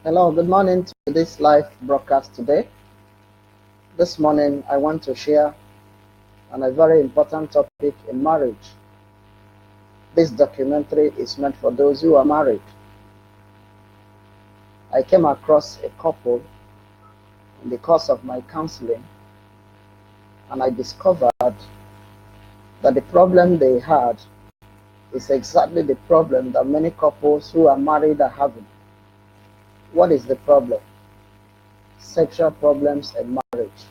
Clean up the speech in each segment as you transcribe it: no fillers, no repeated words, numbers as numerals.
Hello, good morning to this live broadcast today. This morning, I want to share on a very important topic in marriage. This documentary is meant for those who are married. I came across a couple in the course of my counseling, and I discovered that the problem they had is exactly the problem that many couples who are married are having. What is the problem? Sexual problems in marriage.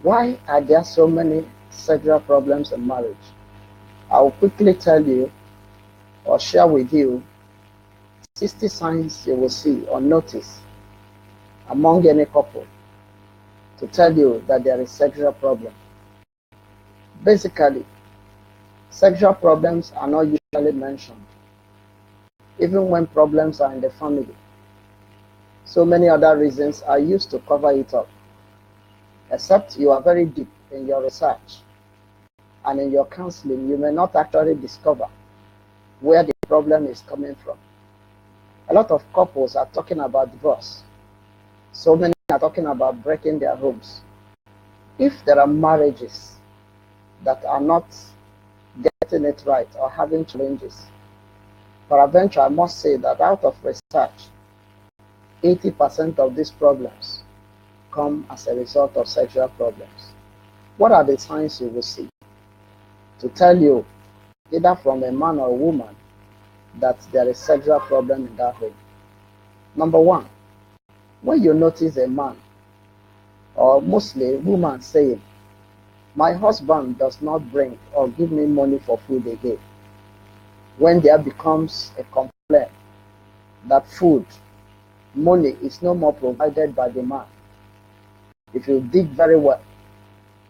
Why are there so many sexual problems in marriage? I will quickly tell you or share with you 60 signs you will see or notice among any couple to tell you that there is sexual problem. Basically, sexual problems are not usually mentioned, even when problems are in the family. So many other reasons are used to cover it up, except you are very deep in your research and in your counseling, you may not actually discover where the problem is coming from. A lot of couples are talking about divorce. So many are talking about breaking their homes. If there are marriages that are not getting it right or having challenges, peradventure I must say that out of research, 80% of these problems come as a result of sexual problems. What are the signs you will see to tell you, either from a man or a woman, that there is sexual problem in that home? Number one, when you notice a man or mostly a woman saying, "My husband does not bring or give me money for food again," when there becomes a complaint that food, money is no more provided by the man, if you dig very well,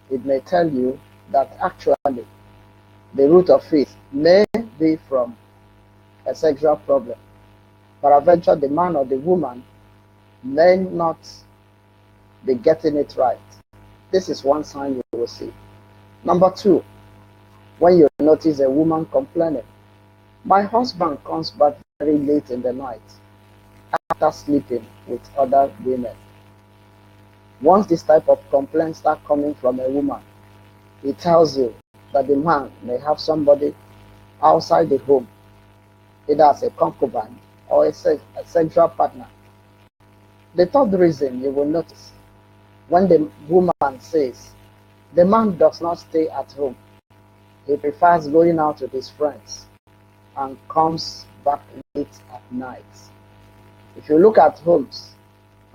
it may tell you that actually the root of it may be from a sexual problem. Peradventure, the man or the woman may not be getting it right. This is one sign you will see. Number two, when you notice a woman complaining, "My husband comes back very late in the night after sleeping with other women." Once this type of complaints start coming from a woman, it tells you that the man may have somebody outside the home, either as a concubine or a sexual partner. The third reason you will notice, when the woman says, "The man does not stay at home. He prefers going out with his friends and comes back late at night." If you look at homes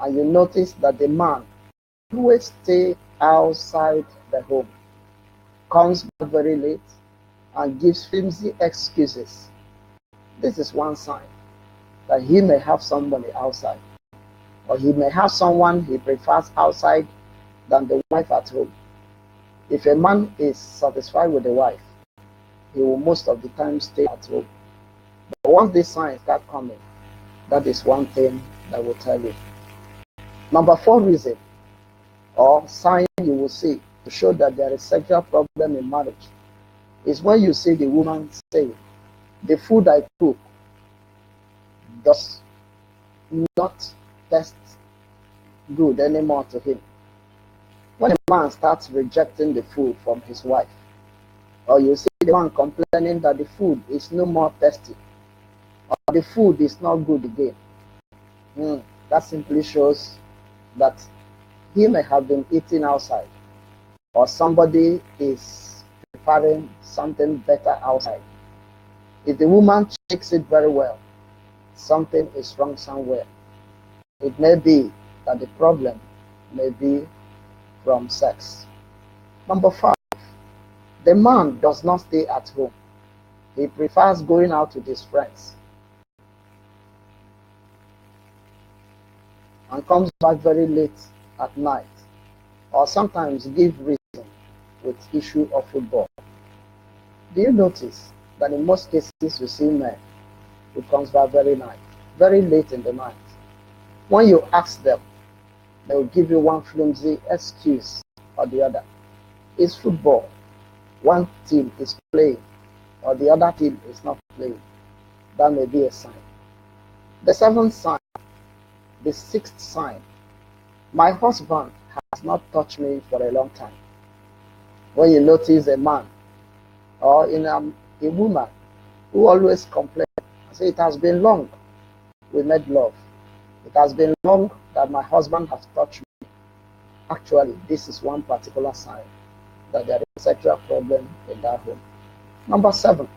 and you notice that the man always stays outside the home, comes back very late, and gives flimsy excuses, this is one sign that he may have somebody outside, or he may have someone he prefers outside than the wife at home. If a man is satisfied with the wife, he will most of the time stay at home. But once these signs start coming, that is one thing that will tell you. Number four reason or sign you will see to show that there is sexual problem in marriage is when you see the woman say, "The food I cook does not taste good anymore to him." When a man starts rejecting the food from his wife, or you see the man complaining that the food is no more tasty, or the food is not good again, that simply shows that he may have been eating outside, or somebody is preparing something better outside. If the woman checks it very well, something is wrong somewhere. It may be that the problem may be from sex. Number five, the man does not stay at home. He prefers going out with his friends and comes back very late at night, or sometimes give reason with issue of football. Do you notice that in most cases you see men who comes back very late in the night? When you ask them, they will give you one flimsy excuse or the other. It's football. One team is playing or the other team is not playing. That may be a sign. The seventh sign The sixth sign, my husband has not touched me for a long time. When you notice a man or in a woman who always complains and say, it has been long we made love. It has been long that my husband has touched me. Actually, this is one particular sign that there is a sexual problem in that home. Number 7,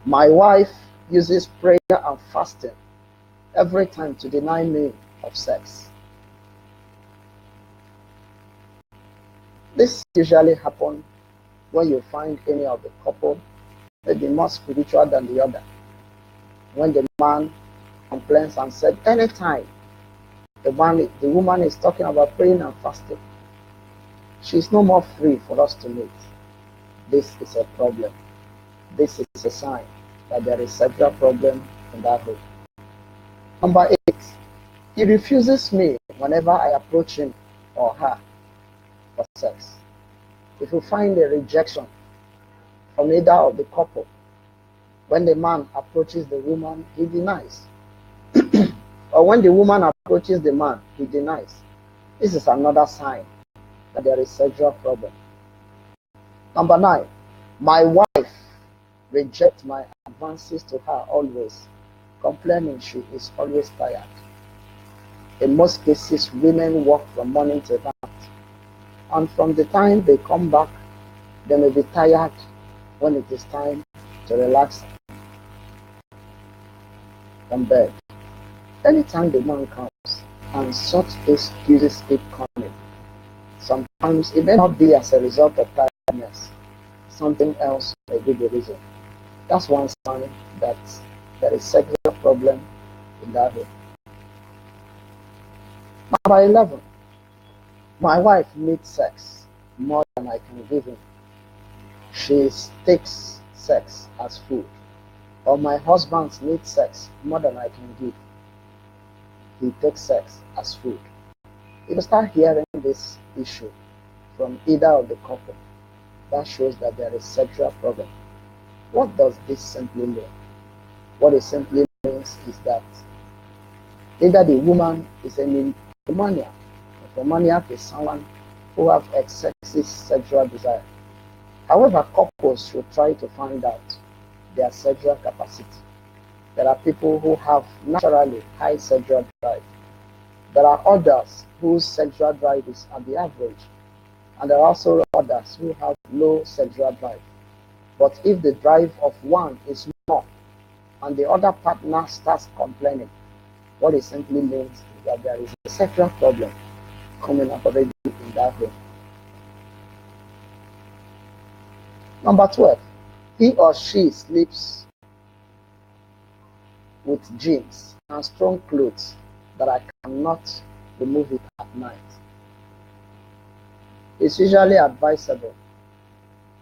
my wife uses prayer and fasting every time to deny me of sex. This usually happens when you find any of the couple maybe more spiritual than the other. When the man complains and said, anytime the woman is talking about praying and fasting, she's no more free for us to meet. This is a problem. This is a sign that there is sexual problem in that home. Number 8, he refuses me whenever I approach him or her for sex. If you find a rejection from either of the couple, when the man approaches the woman, he denies. Or when the woman approaches the man, he denies. This is another sign that there is sexual problem. Number 9, my wife rejects my advances to her always, complaining she is always tired. In most cases, women work from morning to night, and from the time they come back, they may be tired when it is time to relax from bed. Anytime the man comes and such excuses keep coming, sometimes it may not be as a result of tiredness. Something else may be the reason. That's one sign that there is sexual problem in that home. Number 11, my wife needs sex more than I can give him. She takes sex as food. Or my husband needs sex more than I can give. He takes sex as food. If you start hearing this issue from either of the couple, that shows that there is sexual problem. What does this simply mean? What it simply means is that either the woman is a nymphomaniac. Nymphomaniac is someone who has excessive sexual desire. However, couples should try to find out their sexual capacity. There are people who have naturally high sexual drive. There are others whose sexual drive is at the average. And there are also others who have low sexual drive. But if the drive of one is more and the other partner starts complaining, what it simply means is that there is a sexual problem coming up already in that way. Number 12, he or she sleeps with jeans and strong clothes that I cannot remove it at night. It's usually advisable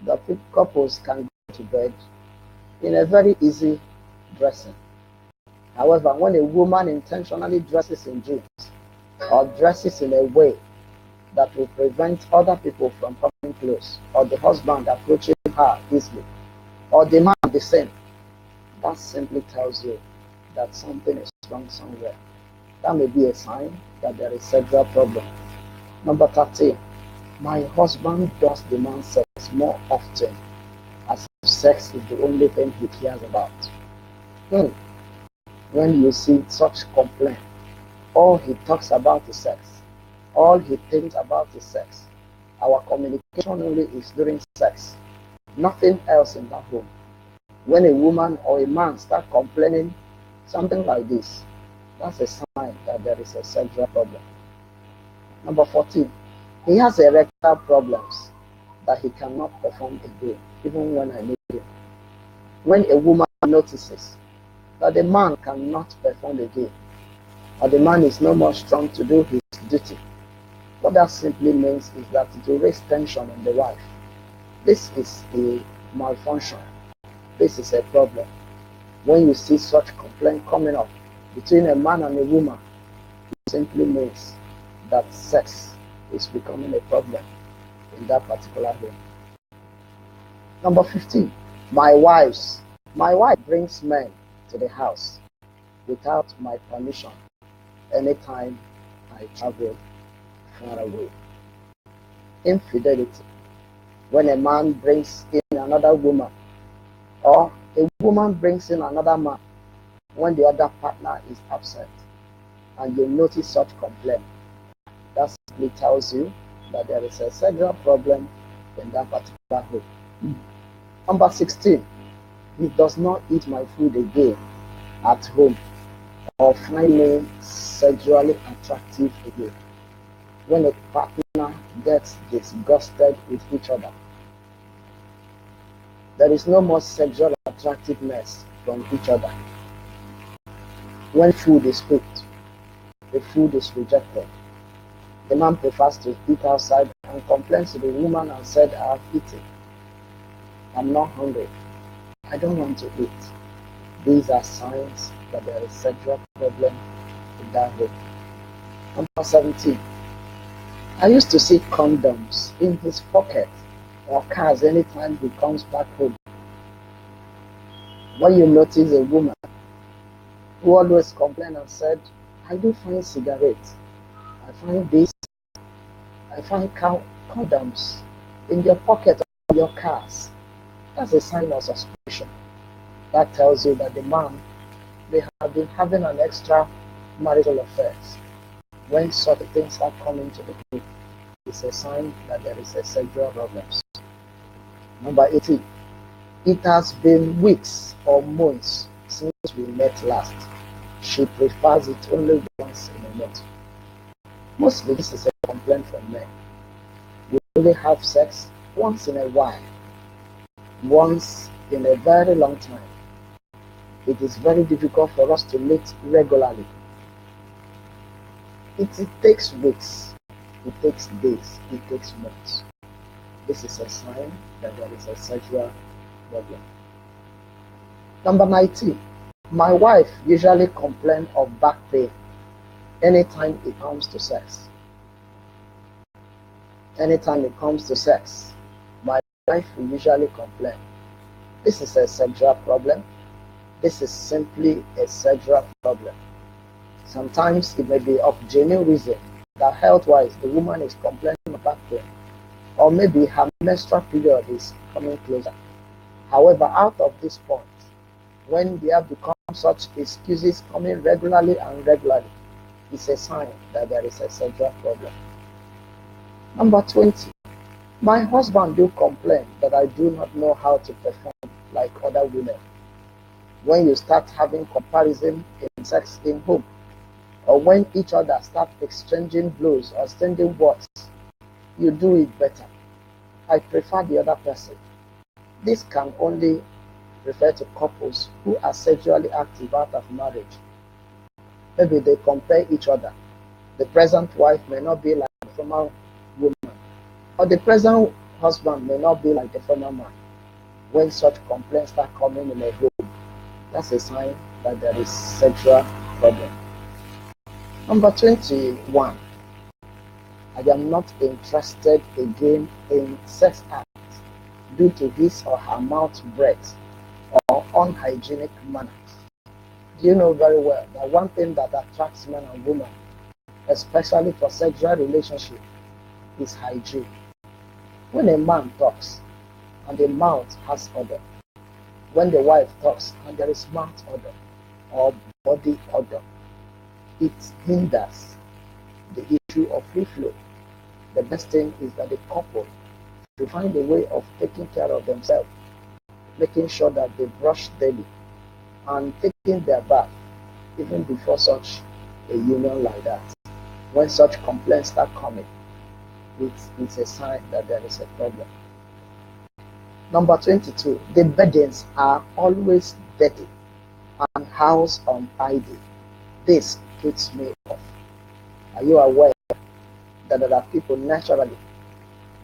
that couples can go to bed in a very easy dressing. However, when a woman intentionally dresses in jeans or dresses in a way that will prevent other people from coming close, or the husband approaching her easily, or the man the same, that simply tells you that something is wrong somewhere. That may be a sign that there is sexual problem. Number 13, my husband does demand sex more often, as if sex is the only thing he cares about. When you see such complaint, all he talks about is sex. All he thinks about is sex. Our communication only is during sex. Nothing else in that home. When a woman or a man start complaining something like this, that's a sign that there is a sexual problem. Number 14, he has erectile problems that he cannot perform again, even when I need him. When a woman notices that the man cannot perform again, or the man is no more strong to do his duty, what that simply means is that it will raise tension in the wife. This is a malfunction. This is a problem. When you see such complaint coming up between a man and a woman, it simply means that sex is becoming a problem in that particular home. Number 15, my wife brings men to the house without my permission anytime I travel far away. Infidelity, when a man brings in another woman or a woman brings in another man when the other partner is absent, and you notice such complaint, that simply tells you that there is a sexual problem in that particular home. Number 16, he does not eat my food again at home or find me sexually attractive again. When a partner gets disgusted with each other, there is no more sexual attractiveness from each other. When food is cooked, the food is rejected. The man prefers to eat outside and complains to the woman and said, I have eaten. I'm not hungry. I don't want to eat. These are signs that there is sexual problem in that home. Number 17. I used to see condoms in his pocket or cars anytime he comes back home. When you notice a woman who always complained and said, I do find cigarettes, I find this, I find condoms in your pocket of your cars, that's a sign of suspicion. That tells you that the man may have been having an extra marital affairs. When such things are coming to the group, it's a sign that there is a sexual problem. Number 18. It has been weeks or months since we met last. She prefers it only once in a month. Mostly this is a complaint from men. We only have sex once in a while, once in a very long time. It is very difficult for us to meet regularly. It takes weeks, it takes days, it takes months. This is a sign that there is a sexual problem. Number 19. My wife usually complains of back pain anytime it comes to sex. Anytime it comes to sex, my wife will usually complain. This is a sexual problem. This is simply a sexual problem. Sometimes it may be of genuine reason that health-wise the woman is complaining of back pain, or maybe her menstrual period is coming closer. However, out of this point, when there have become such excuses coming regularly, it's a sign that there is a sexual problem. Number 20. My husband do complain that I do not know how to perform like other women. When you start having comparison in sex in home, or when each other start exchanging blows or exchanging words, you do it better. I prefer the other person. This can only refer to couples who are sexually active out of marriage. Maybe they compare each other. The present wife may not be like the former woman, or the present husband may not be like the former man. When such complaints start coming in a home, that's a sign that there is sexual problem. Number 21. I am not interested again in sex acts due to his or her mouth breath or unhygienic manners. Do you know very well that one thing that attracts men and women, especially for sexual relationship, is hygiene? When a man talks and the mouth has odor, when the wife talks and there is mouth odor or body odor, it hinders the issue of free flow. The best thing is that the couple should find a way of taking care of themselves, making sure that they brush daily and taking their bath even before such a union like that. When such complaints start coming, it's a sign that there is a problem. Number 22. The beddings are always dirty and house untidy. This puts me off. Are you aware that there are people naturally,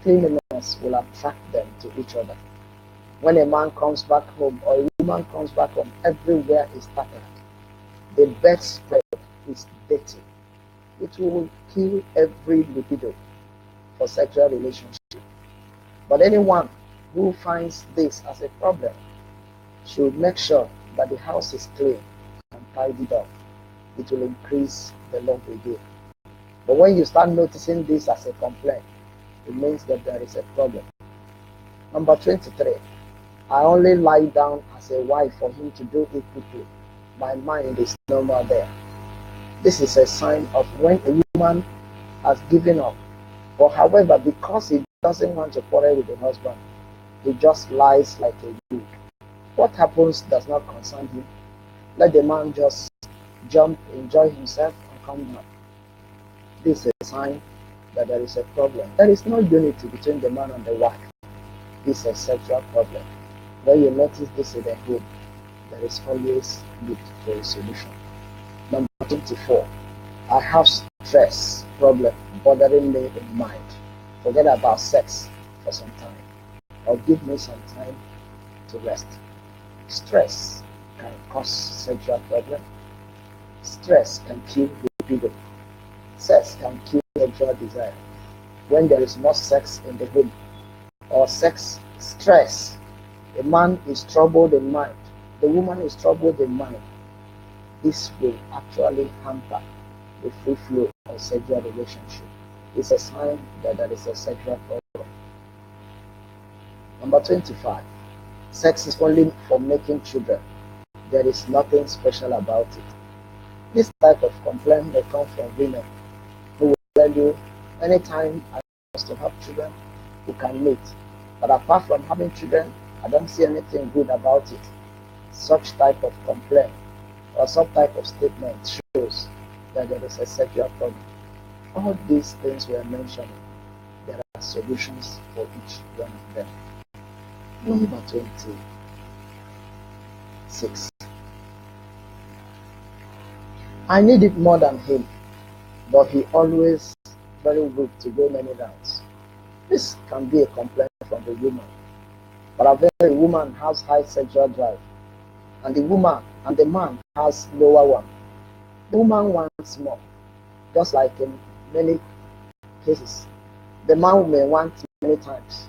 cleanliness will attract them to each other? When a man comes back home or a woman comes back home, everywhere is scattered. The bedspread is dirty. It will kill every libido for sexual relationship. But anyone who finds this as a problem should make sure that the house is clean and tidied up. it will increase the love again. But when you start noticing this as a complaint, it means that there is a problem. Number 23, I only lie down as a wife for him to do it quickly. My mind is no more there. This is a sign of when a woman has given up. But however, because he doesn't want to quarrel with the husband, he just lies like a dude. What happens does not concern him. Let the man just jump, enjoy himself, and come down. This is a sign that there is a problem. There is no unity between the man and the wife. This is a sexual problem. When you notice this in the home, there is always need for a solution. Number 24, I have stress problem bothering me in mind. Forget about sex for some time, or give me some time to rest. Stress can cause sexual problem. Stress can kill libido. Sex can kill sexual desire. When there is more sex in the home, or sex stress, a man is troubled in mind, the woman is troubled in mind, this will actually hamper the free flow of sexual relationship. It's a sign that there is a sexual problem. Number 25, sex is only for making children. There is nothing special about it. This type of complaint may come from women who will tell you, anytime I want to have children, we can meet. But apart from having children, I don't see anything good about it. Such type of complaint or some type of statement shows that there is a sexual problem. All these things we are mentioning, there are solutions for each one of them. Number 26. I need it more than him, but he always very weak to go many rounds. This can be a complaint from the woman. But a very woman has high sexual drive, and the man has lower one. The woman wants more, just like in many cases. The man may want many times,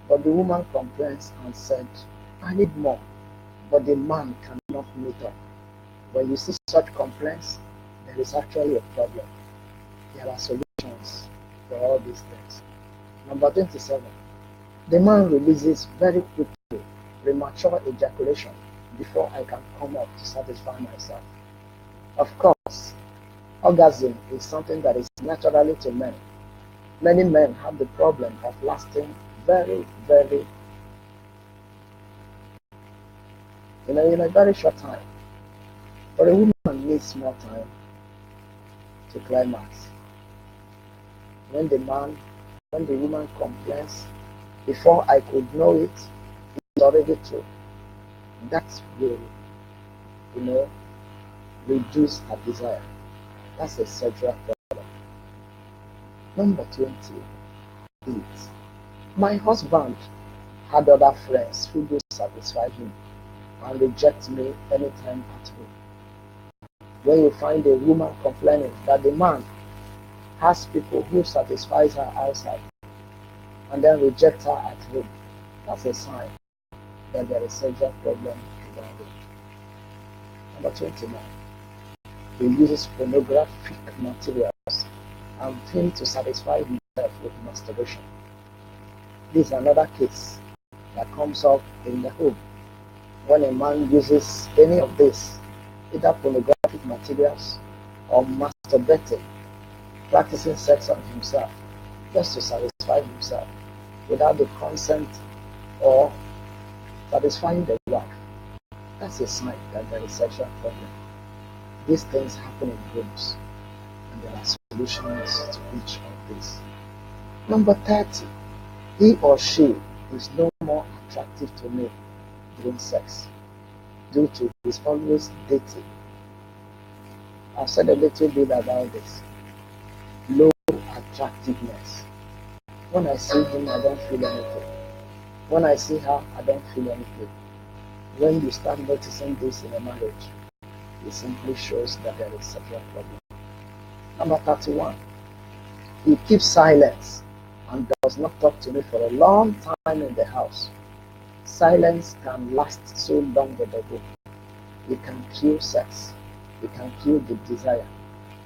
but the woman complains and said, I need more, but the man cannot meet up. When you see such complaints, there is actually a problem. There are solutions for all these things. Number 27. The man releases very quickly premature ejaculation before I can come up to satisfy myself. Of course, orgasm is something that is naturally to men. Many men have the problem of lasting very, very, in a very short time. But a woman needs more time to climax. When the woman complains, before I could know it, it's already true. That will, reduce her desire. That's a sexual problem. Number 28. My husband had other friends who do satisfy him and reject me anytime at home. When you find a woman complaining that the man has people who satisfies her outside and then reject her at home, that's a sign that there is a sexual problem around it. Number 29. He uses pornographic materials and things to satisfy himself with masturbation. This is another case that comes up in the home. When a man uses any of this, either pornographic materials or masturbating, practicing sex on himself, just to satisfy himself without the consent or satisfying the wife, that's a sign that there is a sexual problem. These things happen in homes, and there are solutions to each of these. Number 30, he or she is no more attractive to me during sex due to his always dating. I've said a little bit about this. Low attractiveness. When I see him, I don't feel anything. When I see her, I don't feel anything. When you start noticing this in a marriage, it simply shows that there is sexual problem. Number 31. He keeps silence and does not talk to me for a long time in the house. Silence can last so long with the home. It can kill sex. It can kill the desire.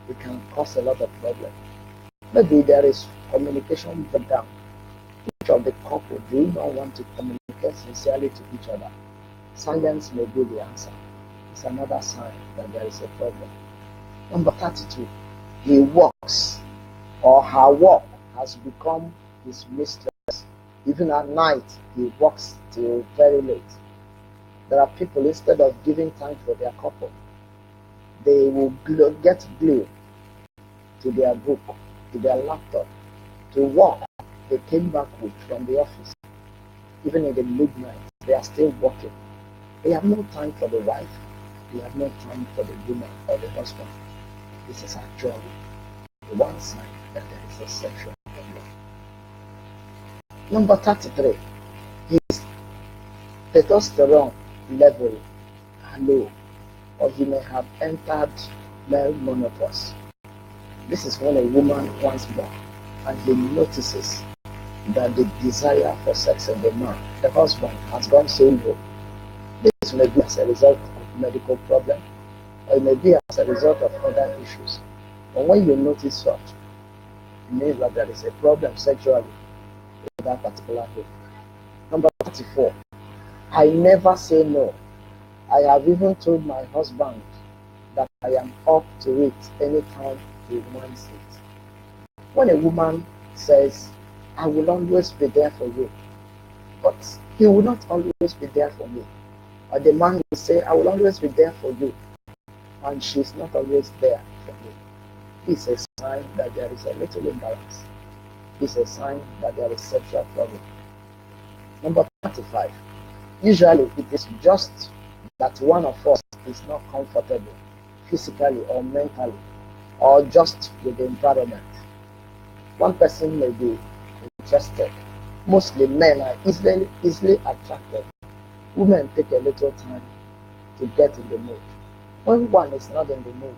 It can cause a lot of problems. Maybe there is communication breakdown. Each of the couple do not want to communicate sincerely to each other. Silence may be the answer. It's another sign that there is a problem. Number 32, he works or her work has become his mistress. Even at night, he works till very late. There are people, instead of giving time for their couple, they will get glued to their book, to their laptop, to work they came back with from the office. Even in the midnight, they are still working. They have no time for the wife. They have no time for the woman or the husband. This is actually the one sign that there is a sexual problem. Number 33, his testosterone level are low, or he may have entered male menopause. This is when a woman wants more, and he notices that the desire for sex in the man, the husband, has gone so low. This may be as a result of medical problem, or it may be as a result of other issues. But when you notice such, it means that there is a problem sexually with that particular group. Number 34, I never say no. I have even told my husband that I am up to it anytime he wants it. When a woman says, I will always be there for you, but he will not always be there for me. Or the man will say, I will always be there for you, and she's not always there for me. It's a sign that there is a little imbalance. It's a sign that there is sexual problem. Number 35. Usually it is just that one of us is not comfortable physically or mentally, or just with the environment. One person may be interested. Mostly men are easily attracted. Women take a little time to get in the mood. When one is not in the mood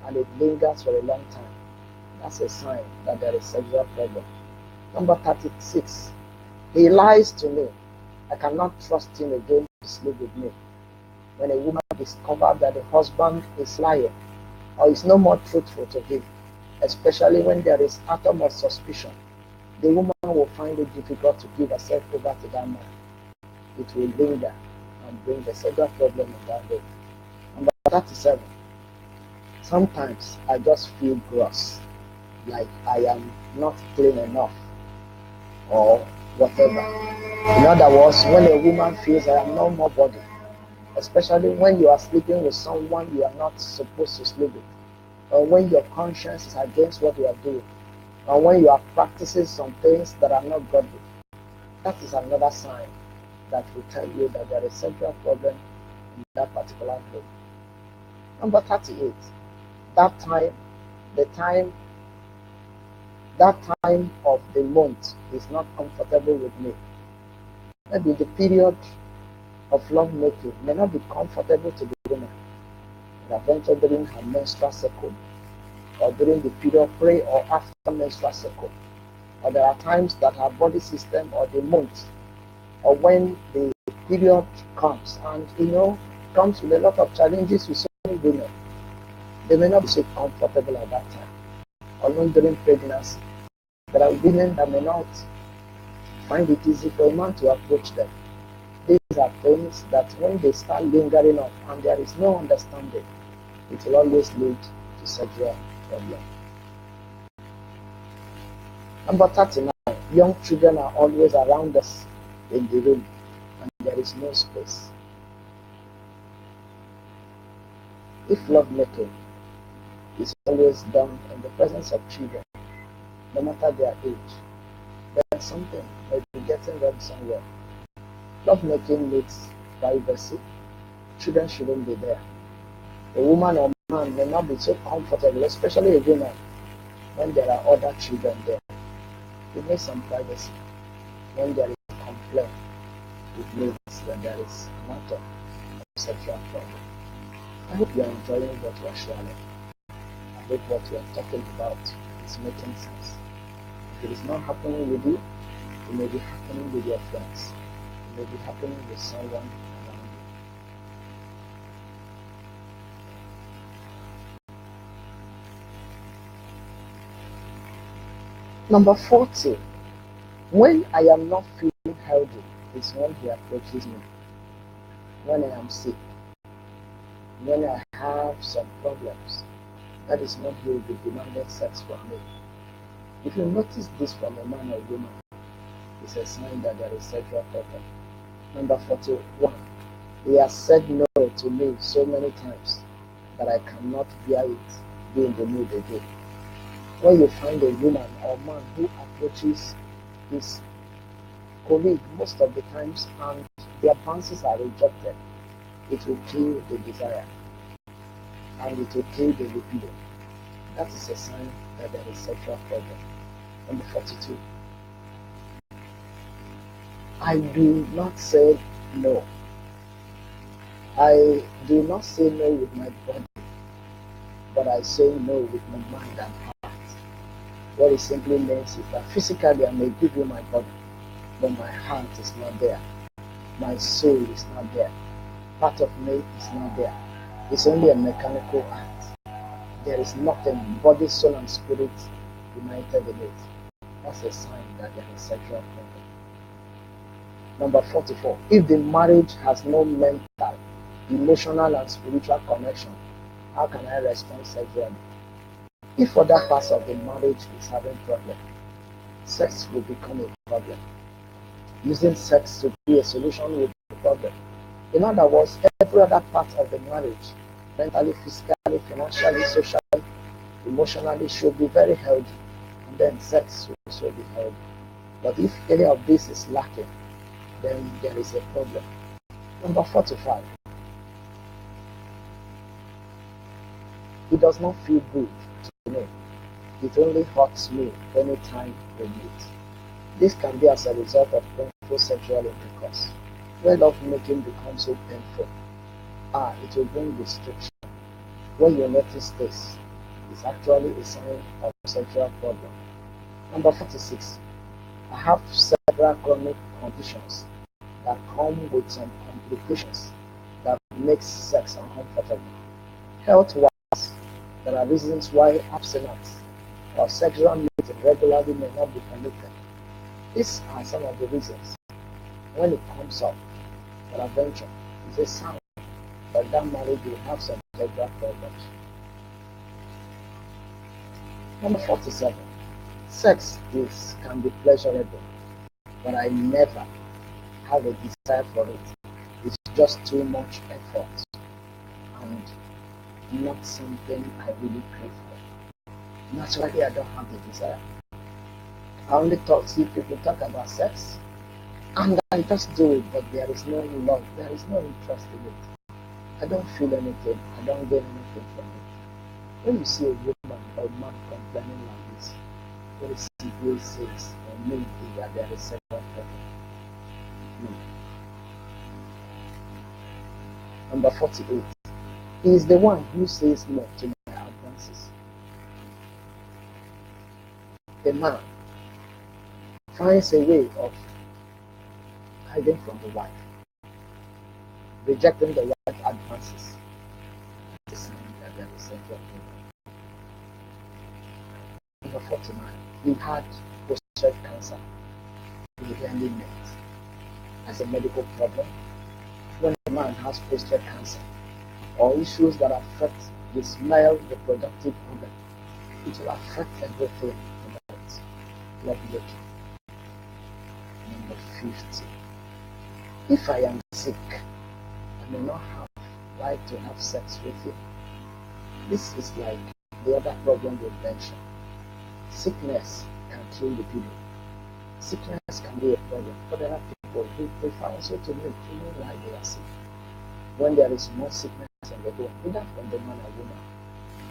and it lingers for a long time, that's a sign that there is sexual problem. Number 36. He lies to me. I cannot trust him again to sleep with me. When a woman discovers that the husband is lying or is no more truthful to him, especially when there is atom of suspicion, the woman will find it difficult to give herself over to that man. It will linger and bring the sexual problem in that way. Number 37. Sometimes I just feel gross, like I am not clean enough or whatever. In other words, when a woman feels I am no more body, especially when you are sleeping with someone you are not supposed to sleep with, or when your conscience is against what you are doing, or when you are practicing some things that are not godly, that is another sign that will tell you that there is sexual problem in that particular group. Number 38. That time of the month is not comfortable with me. Maybe the period of love making may not be comfortable to the woman. Eventually during her menstrual cycle, or during the period pre or after menstrual cycle, or there are times that her body system or the month, or when the period comes, and comes with a lot of challenges with so many women, they may not be so comfortable at that time. Or even during pregnancy, there are women that may not find it easy for a man to approach them. These are things that when they start lingering on and there is no understanding, it will always lead to sexual problem. Number 39. Young children are always around us in the room and there is no space. If lovemaking is always done in the presence of children, no matter their age, then something may be getting wrong somewhere. Lovemaking needs privacy. Children shouldn't be there. A woman or man may not be so comfortable, especially a woman, when there are other children there. It needs some privacy. When there is a complaint, it means that there is a matter of sexual problem. I hope you are enjoying what we are sharing. I hope what we are talking about is making sense. If it is not happening with you, it may be happening with your friends. It may be happening with someone around Number 40, when I am not feeling healthy is when he approaches me. When I am sick, when I have some problems, that is when he will be demanding sex from me. If you notice this from a man or woman, it's a sign that there is sexual problem. Number 41, he has said no to me so many times that I cannot bear it, be in the mood again. When you find a woman or man who approaches his colleague most of the times and the advances are rejected, it will kill the desire and it will kill the libido. That is a sign that there is sexual problem. Number 42, I do not say no. I do not say no with my body, but I say no with my mind and heart. What it simply means is that physically I may give you my body, but my heart is not there. My soul is not there. Part of me is not there. It's only a mechanical act. There is nothing, body, soul, and spirit united in it. That's a sign that there is sexual problem. Number 44, if the marriage has no mental, emotional, and spiritual connection, how can I respond sexually? If other parts of the marriage is having problem, sex will become a problem. Using sex to be a solution will be a problem. In other words, every other part of the marriage, mentally, physically, financially, socially, emotionally, should be very healthy. And then sex should also be healthy. But if any of this is lacking, then there is a problem. Number 45. It does not feel good to me. It only hurts me anytime we meet. This can be as a result of painful sexual intercourse. When love making becomes so painful, it will bring restriction. When you notice this, it's actually a sign of sexual problem. Number 46. I have several chronic conditions that come with some complications that makes sex uncomfortable. Health-wise, there are reasons why abstinence or sexual meeting regularly may not be permitted. These are some of the reasons. When it comes up, peradventure is a sign that that marriage will have some sexual problems. Number 47. Sex can be pleasurable, but I never have a desire for it. It's just too much effort and not something I really crave for. Naturally, I don't have the desire. I only see people talk about sex and I just do it, but there is no love, there is no interest in it. I don't feel anything, I don't get anything from it. When you see a woman or man complaining like this, what it simply says or means is that there is sexual problem. Number 48. He is the one who says no to my advances. The man finds a way of hiding from the wife, rejecting the wife's advances. It's a sign that there is sexual problem. Number 49. He had prostate cancer. He rarely met. As a medical problem, when a man has prostate cancer or issues that affect his male reproductive organ, it will affect everything about blood making. Number 50. If I am sick, I may not have right to have sex with you. This is like the other problem we mentioned. Sickness can kill the people. Sickness can be a problem, but there are people who prefer also to make feeling like they are sick. When there is more sickness in the home, either from the man or woman,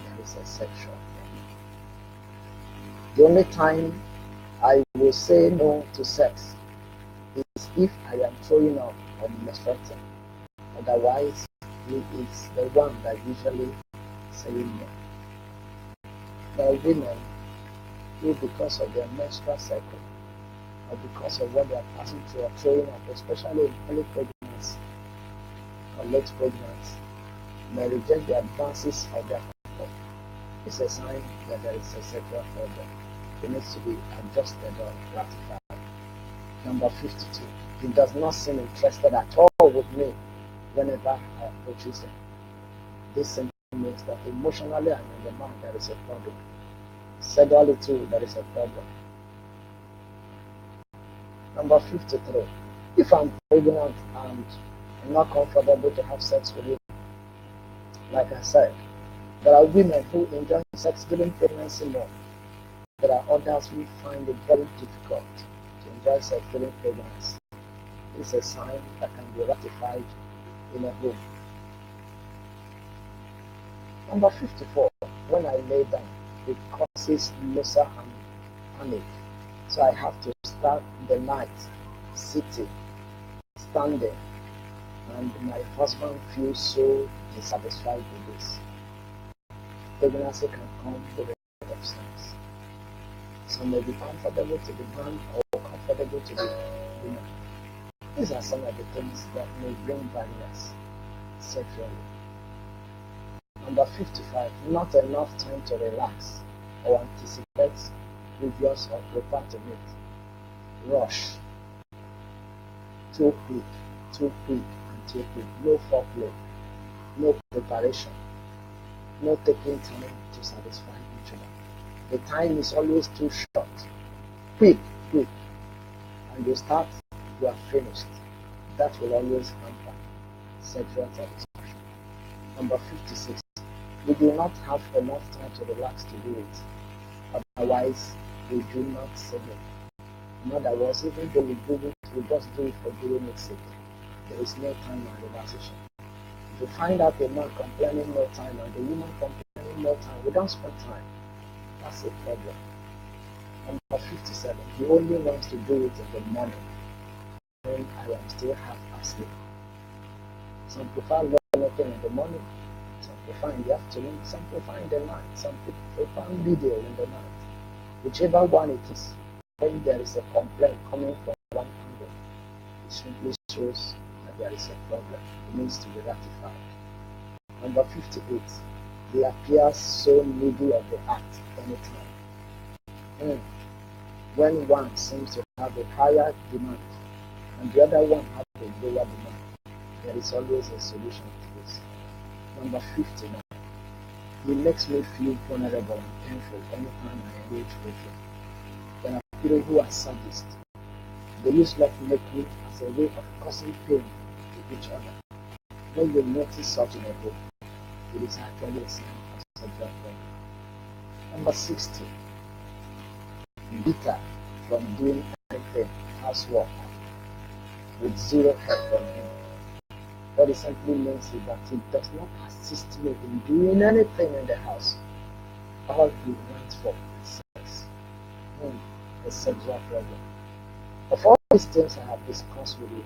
there is a sexual problem. The only time I will say no to sex is if I am throwing up or menstruating. Otherwise, he is the one that usually saying no. Now, women who, because of their menstrual cycle or because of what they are passing through or throwing up, especially in early pregnancy or late pregnancy, may reject the advances of their partner. It's a sign that there is a sexual problem. it needs to be adjusted or ratified. Number 52, he does not seem interested at all with me whenever I approach him. This simply means that emotionally and in the mind there is a problem. Sexually too, there is a problem. Number 53, if I'm pregnant and I'm not comfortable to have sex with you, like I said, there are women who enjoy sex during pregnancy more. There are others who find it very difficult to enjoy sex during pregnancy. It's a sign that can be ratified in a home. Number 54, when I lay down, it causes nausea and panic. So I have to start the night sitting, standing, and my husband feels so dissatisfied with this. Pregnancy can come with a lot of signs. Some may be comfortable to the man or comfortable to the woman. These are some of the things that may bring barriers sexually. Number 55, not enough time to relax or anticipate previous or prepare to meet. Rush. Too quick, and too quick. No foreplay, no preparation, no taking time to satisfy each other. The time is always too short. Quick, and you start, you are finished. That will always hamper sexual satisfaction. Number 56, we do not have enough time to relax to do it. Otherwise, we do not say it. In other words, even though we do it, we just do it for doing it sake. There is no time and relaxation. If you find out a man complaining no time and the woman complaining no time, we don't spend time. That's a problem. Number 57, he only wants to do it in the morning when I am still half asleep. Some prefer anything in the morning, some prefer in the afternoon, some prefer in the night, some prefer video in the night. Whichever one it is, when there is a complaint coming from one angle, it simply shows that there is a problem. It needs to be ratified. Number 58, he appears so needy of the act anytime. When one seems to have a higher demand and the other one has a lower demand, there is always a solution to this. Number 59, he makes me feel vulnerable and painful anytime I engage with him. There are people who are sadists. They use love making as a way of causing pain to each other. When you notice such in a book, it is actually a sign of sexual problem. Number 60, bitter from doing anything, housework, with zero help from him. What it simply means is that he does not assist me in doing anything in the house. All he wants for is sex. A sexual problem. Of all these things I have discussed with you,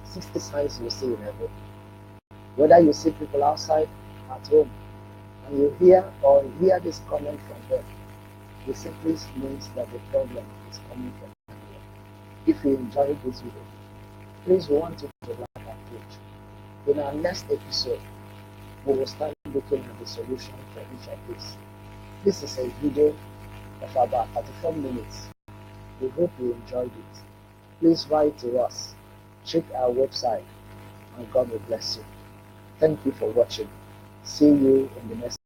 60 signs you see in a book. Whether you see people outside, at home, and you hear this comment from them, it simply means that the problem is coming from here. If you enjoyed this video, please want you to like our page. In our next episode, we will start looking at the solution for each of these. This is a video of about 34 minutes. We hope you enjoyed it. Please write to us, check our website, and God will bless you. Thank you for watching. See you in the next